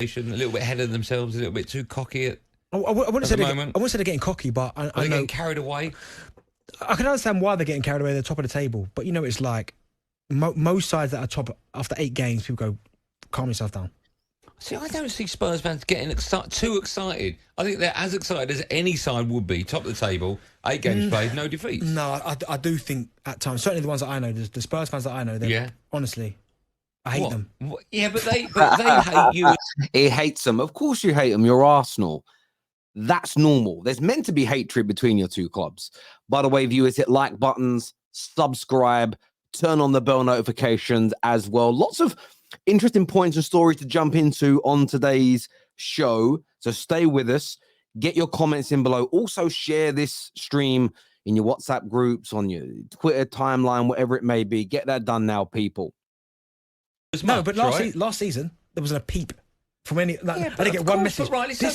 a little bit ahead of themselves, a little bit too cocky I wouldn't say they're getting cocky, but I know getting carried away. I can understand why they're getting carried away at the top of the table, but it's like most sides that are top after 8 games, people go, calm yourself down. See, I don't see Spurs fans getting too excited. I think they're as excited as any side would be. Top of the table, 8 games played, no defeats. No, I do think at times, certainly the ones that I know, the Spurs fans that I know, honestly, I hate them. Yeah, but they hate you. He hates them. Of course you hate them. You're Arsenal. That's normal. There's meant to be hatred between your two clubs. By the way, viewers, hit like buttons, subscribe, turn on the bell notifications as well. Lots of interesting points and stories to jump into on today's show. So stay with us. Get your comments in below. Also share this stream in your WhatsApp groups, on your Twitter timeline, whatever it may be. Get that done now, people. No, but last season, there wasn't a peep from any. I didn't get one message. Rightly so,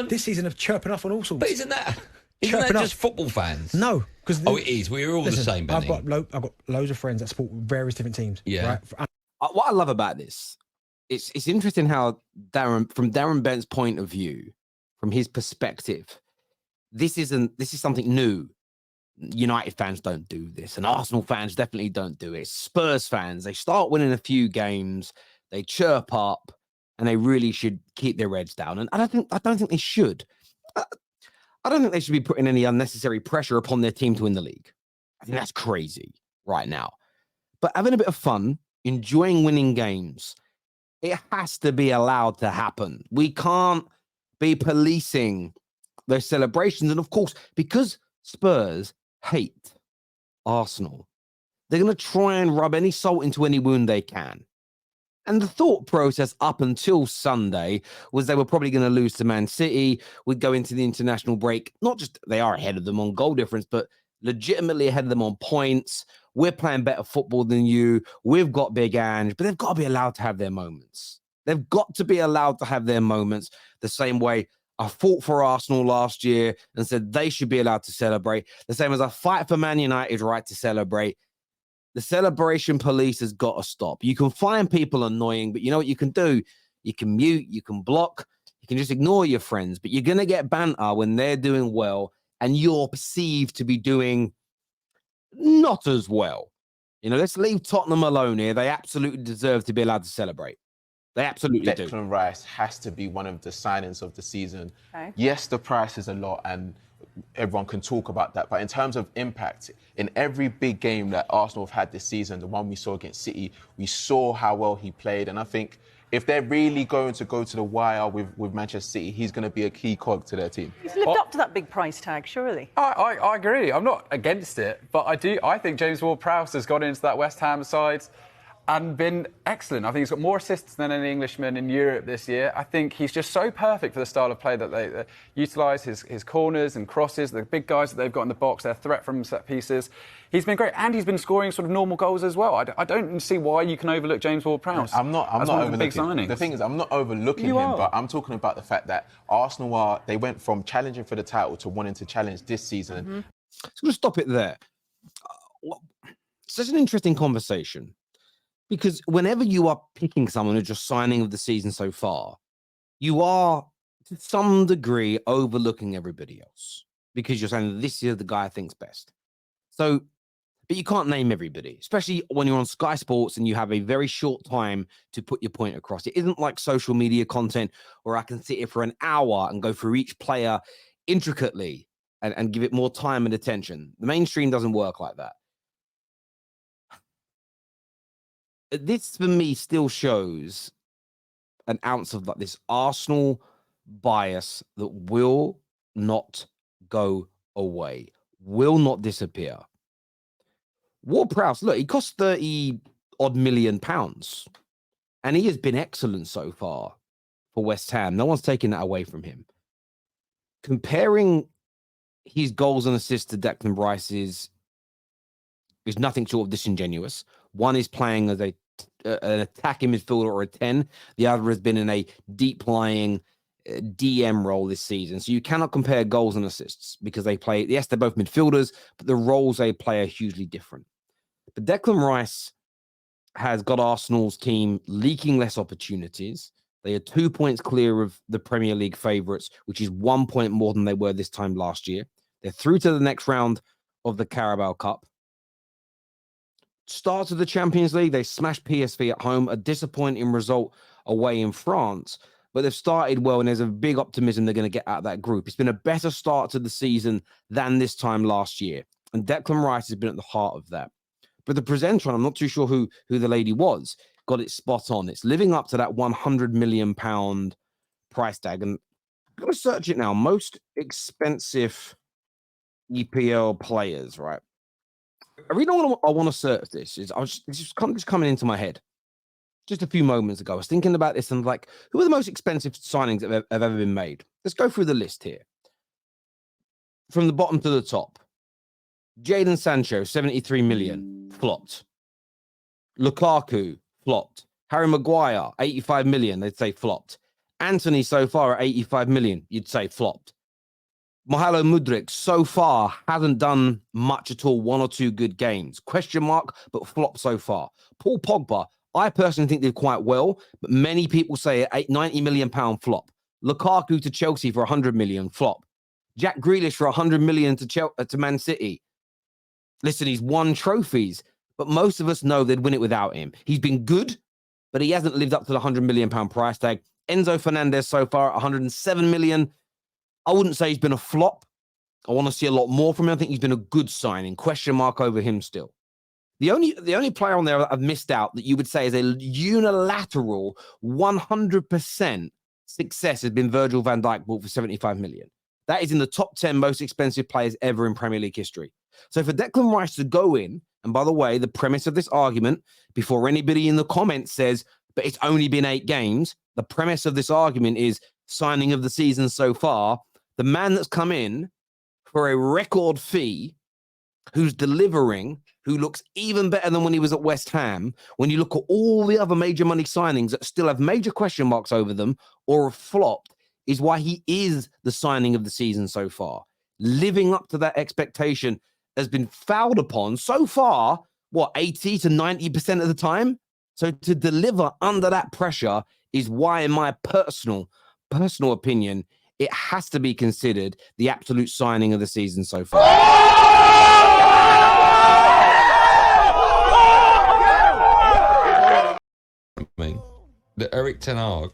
this season of chirping off on all sorts. But isn't that just football fans? No, because it is. We're all the same. Benny. I've got loads of friends that support various different teams. Yeah. Right? What I love about this, it's interesting how from Darren Bent's point of view, from his perspective, this is something new. United fans don't do this, and Arsenal fans definitely don't do it. Spurs fans, they start winning a few games, they chirp up, and they really should keep their heads down. And I don't think they should. I don't think they should be putting any unnecessary pressure upon their team to win the league. I think that's crazy right now. But having a bit of fun, enjoying winning games, it has to be allowed to happen. We can't be policing those celebrations. And of course, because Spurs hate Arsenal, they're going to try and rub any salt into any wound they can. And the thought process up until Sunday was they were probably going to lose to Man City. We'd go into the international break. Not just they are ahead of them on goal difference, but legitimately ahead of them on points. We're playing better football than you. We've got Big Ange, but they've got to be allowed to have their moments. They've got to be allowed to have their moments the same way I fought for Arsenal last year and said they should be allowed to celebrate. The same as I fight for Man United's right to celebrate. The celebration police has got to stop. You can find people annoying, but you know what you can do? You can mute, you can block, you can just ignore your friends, but you're going to get banter when they're doing well and you're perceived to be doing not as well. Let's leave Tottenham alone here. They absolutely deserve to be allowed to celebrate. They absolutely do. Declan Rice has to be one of the signings of the season. Okay. Yes, the price is a lot and everyone can talk about that. But in terms of impact, in every big game that Arsenal have had this season, the one we saw against City, we saw how well he played. And I think if they're really going to go to the wire with Manchester City, he's going to be a key cog to their team. He's lived up to that big price tag, surely. I agree. I'm not against it, but I think James Ward-Prowse has gone into that West Ham side and been excellent. I think he's got more assists than any Englishman in Europe this year. I think he's just so perfect for the style of play that they utilise his corners and crosses, the big guys that they've got in the box, their threat from set pieces. He's been great, and he's been scoring sort of normal goals as well. I don't see why you can overlook James Ward-Prowse. I'm not overlooking. The thing is, I'm not overlooking him, but I'm talking about the fact that Arsenal they went from challenging for the title to wanting to challenge this season. So I'm going to stop it there. Such an interesting conversation. Because whenever you are picking someone who's just signing of the season so far, you are, to some degree, overlooking everybody else. Because you're saying, this is the guy I think's best. So, but you can't name everybody, especially when you're on Sky Sports and you have a very short time to put your point across. It isn't like social media content where I can sit here for an hour and go through each player intricately and give it more time and attention. The mainstream doesn't work like that. This, for me, still shows an ounce of like this Arsenal bias that will not go away, will not disappear. Ward-Prowse, look, he cost 30-odd million pounds, and he has been excellent so far for West Ham. No one's taking that away from him. Comparing his goals and assists to Declan Rice is nothing short of disingenuous. One is playing as an attacking midfielder or a 10. The other has been in a deep-lying DM role this season. So you cannot compare goals and assists because they play, yes, they're both midfielders, but the roles they play are hugely different. But Declan Rice has got Arsenal's team leaking less opportunities. They are 2 points clear of the Premier League favourites, which is 1 point more than they were this time last year. They're through to the next round of the Carabao Cup. Start of the Champions League, they smashed PSV at home, a disappointing result away in France, but they've started well, and there's a big optimism they're going to get out of that group. It's been a better start to the season than this time last year, and Declan Rice has been at the heart of that. But the presenter, I'm not too sure who the lady was, got it spot on. It's living up to that £100 million price tag, and I'm going to search it now. Most expensive EPL players, right? I really I want to search this. It's just coming into my head just a few moments ago. I was thinking about this and like, who are the most expensive signings that have ever been made? Let's go through the list here. From the bottom to the top. Jadon Sancho, 73 million, flopped. Lukaku, flopped. Harry Maguire, 85 million, they'd say flopped. Anthony so far at 85 million, you'd say flopped. Mahalo Mudryk so far hasn't done much at all, 1 or 2 good games. Question mark, but flop so far. Paul Pogba, I personally think did quite well, but many people say £90 million flop. Lukaku to Chelsea for 100 million, flop. Jack Grealish for 100 million to Man City. Listen, he's won trophies, but most of us know they'd win it without him. He's been good, but he hasn't lived up to the £100 million price tag. Enzo Fernandez so far at 107 million. I wouldn't say he's been a flop. I want to see a lot more from him. I think he's been a good signing. Question mark over him still. The only player on there that I've missed out that you would say is a unilateral 100% success has been Virgil van Dijk, bought for 75 million. That is in the top 10 most expensive players ever in Premier League history. So for Declan Rice to go in, and by the way, the premise of this argument, before anybody in the comments says, but it's only been 8 games, the premise of this argument is signing of the season so far. The man that's come in for a record fee, who's delivering, who looks even better than when he was at West Ham, when you look at all the other major money signings that still have major question marks over them or have flopped, is why he is the signing of the season so far. Living up to that expectation has been fouled upon so far, 80 to 90% of the time? So to deliver under that pressure is why, in my personal opinion, it has to be considered the absolute signing of the season so far. I mean, that Erik ten Hag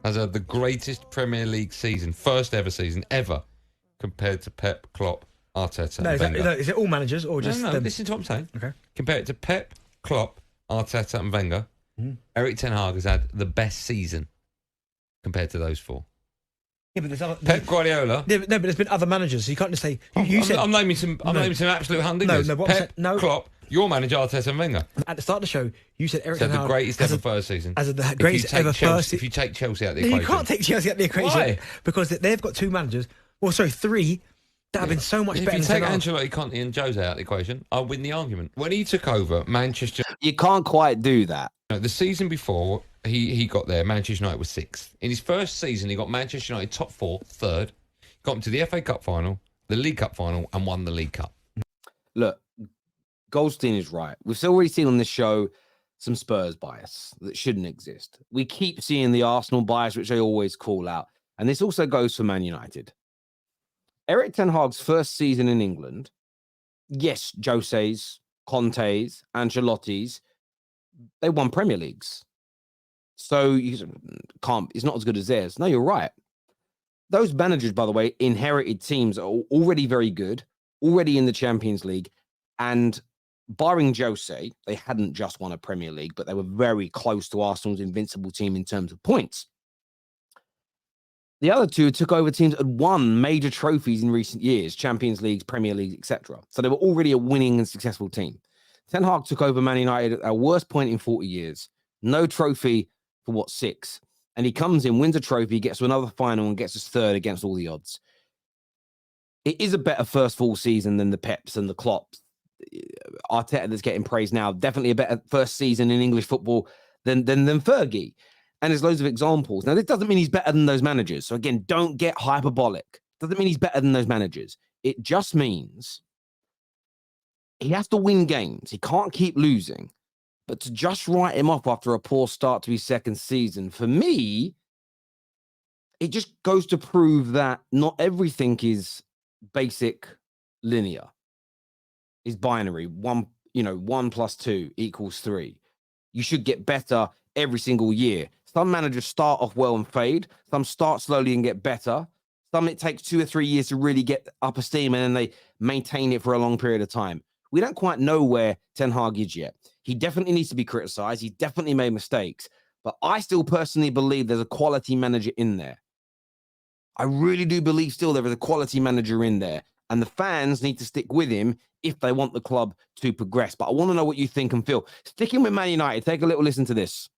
has had the greatest Premier League season, first ever season ever, compared to Pep, Klopp, Arteta, and Wenger. Is it all managers or just No, them? listen to what I'm saying. Okay. Compare it to Pep, Klopp, Arteta, and Wenger. Erik ten Hag has had the best season compared to those 4. Yeah, but there's other, Pep Guardiola. no, but there's been other managers, so you can't just say. You said I'm naming some absolute hundreds. No, what I'm saying- Pep, no. Klopp, your manager, Arteta, and Wenger. at the start of the show, you said Erik Said ten the Hag greatest has ever a- first season. as the greatest ever first. If you take Chelsea out of the You equation, can't take Chelsea out of the equation. Why? Because they've got 2 managers. Well, sorry, 3 that have been so much If better you than take Ten Hag. Ancelotti, Conte, and Jose out of the equation, I'll win the argument. When he took over Manchester, You can't quite do that. the season before he got there, Manchester United was 6th. In his first season, he got Manchester United top 4, 3rd, got him to the FA Cup final, the League Cup final, and won the League Cup. Look, Goldstein is right. We've already seen on this show some Spurs bias that shouldn't exist. We keep seeing the Arsenal bias, which I always call out. And this also goes for Man United. Erik ten Hag's first season in England, yes, Jose's, Conte's, Ancelotti's, they won Premier Leagues. So it's not as good as theirs. No, you're right. Those managers, by the way, inherited teams are already very good, already in the Champions League, and barring Jose, they hadn't just won a Premier League, but they were very close to Arsenal's invincible team in terms of points. The other 2 took over teams that had won major trophies in recent years, Champions Leagues, Premier Leagues, etc. So they were already a winning and successful team. Ten Hag took over Man United at our worst point in 40 years. No trophy for 6? And he comes in, wins a trophy, gets to another final, and gets us 3rd against all the odds. It is a better first full season than the Peps and the Klopps. Arteta that's getting praised now, definitely a better first season in English football than Fergie. And there's loads of examples. Now, this doesn't mean he's better than those managers. So again, don't get hyperbolic. Doesn't mean he's better than those managers. It just means he has to win games. He can't keep losing. But to just write him off after a poor start to his second season, for me, it just goes to prove that not everything is basic linear, is binary. 1 plus 2 equals 3. You should get better every single year. Some managers start off well and fade. Some start slowly and get better. Some it takes 2 or 3 years to really get up a steam, and then they maintain it for a long period of time. We don't quite know where Ten Hag is yet. He definitely needs to be criticized. He definitely made mistakes. But I still personally believe there's a quality manager in there. I really do believe still there is a quality manager in there. And the fans need to stick with him if they want the club to progress. But I want to know what you think and feel. Sticking with Man United, take a little listen to this.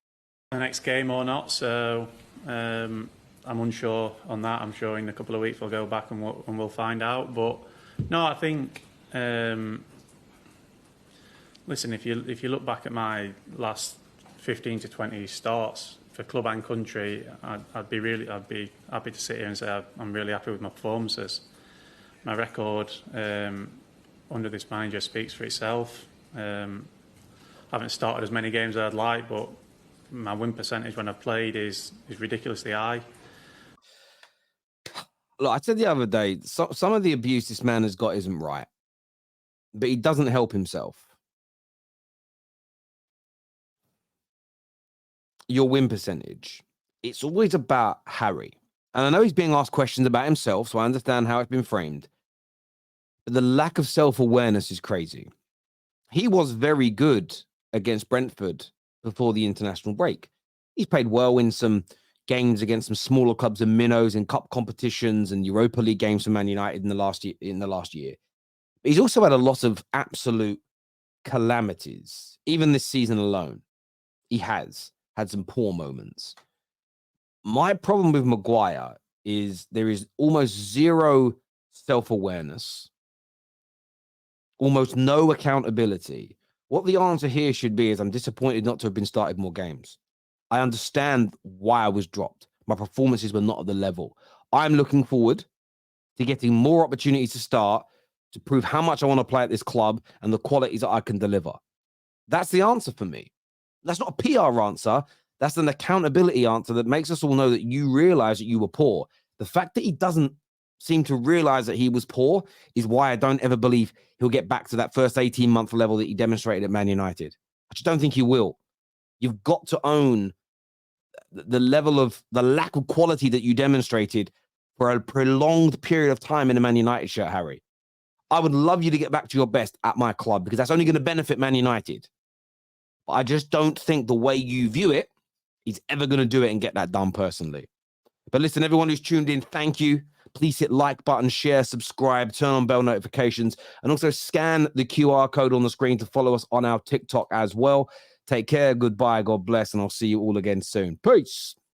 The next game or not, so I'm unsure on that. I'm sure in a couple of weeks we'll go back and we'll find out. But no, I think listen, if you look back at my last 15 to 20 starts for club and country, I'd be happy to sit here and say I'm really happy with my performances. My record under this manager speaks for itself. I haven't started as many games as I'd like, but my win percentage when I've played is ridiculously high. Look, I said the other day, some of the abuse this man has got isn't right, but he doesn't help himself. Your win percentage, it's always about Harry. And I know he's being asked questions about himself, so I understand how it's been framed. But the lack of self-awareness is crazy. He was very good against Brentford before the international break. He's played well in some games against some smaller clubs and minnows in cup competitions and Europa League games for Man United in the last year. But he's also had a lot of absolute calamities. Even this season alone, he has had some poor moments. My problem with Maguire is there is almost zero self-awareness, almost no accountability. What the answer here should be is I'm disappointed not to have been started more games. I understand why I was dropped. My performances were not at the level. I'm looking forward to getting more opportunities to start to prove how much I want to play at this club and the qualities that I can deliver. That's the answer for me. That's not a PR answer. That's an accountability answer that makes us all know that you realize that you were poor. The fact that he doesn't seem to realize that he was poor is why I don't ever believe he'll get back to that first 18-month level that he demonstrated at Man United. I just don't think he will. You've got to own the level of the lack of quality that you demonstrated for a prolonged period of time in a Man United shirt, Harry. I would love you to get back to your best at my club because that's only going to benefit Man United. But I just don't think the way you view it, he's ever going to do it and get that done personally. But listen, everyone who's tuned in, thank you. Please hit like button, share, subscribe, turn on bell notifications, and also scan the QR code on the screen to follow us on our TikTok as well. Take care, goodbye, God bless, and I'll see you all again soon. Peace.